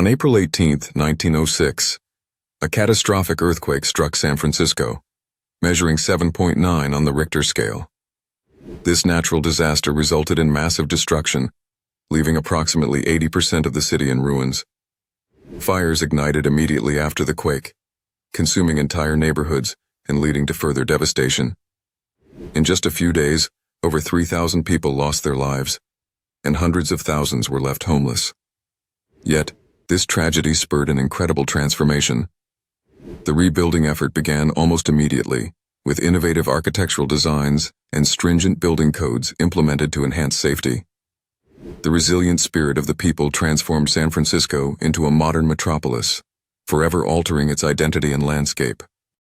On April 18, 1906, a catastrophic earthquake struck San Francisco, measuring 7.9 on the Richter scale. This natural disaster resulted in massive destruction, leaving approximately 80% of the city in ruins. Fires ignited immediately after the quake, consuming entire neighborhoods and leading to further devastation. In just a few days, over 3,000 people lost their lives, and hundreds of thousands were left homeless. Yet, this tragedy spurred an incredible transformation. The rebuilding effort began almost immediately, with innovative architectural designs and stringent building codes implemented to enhance safety. The resilient spirit of the people transformed San Francisco into a modern metropolis, forever altering its identity and landscape.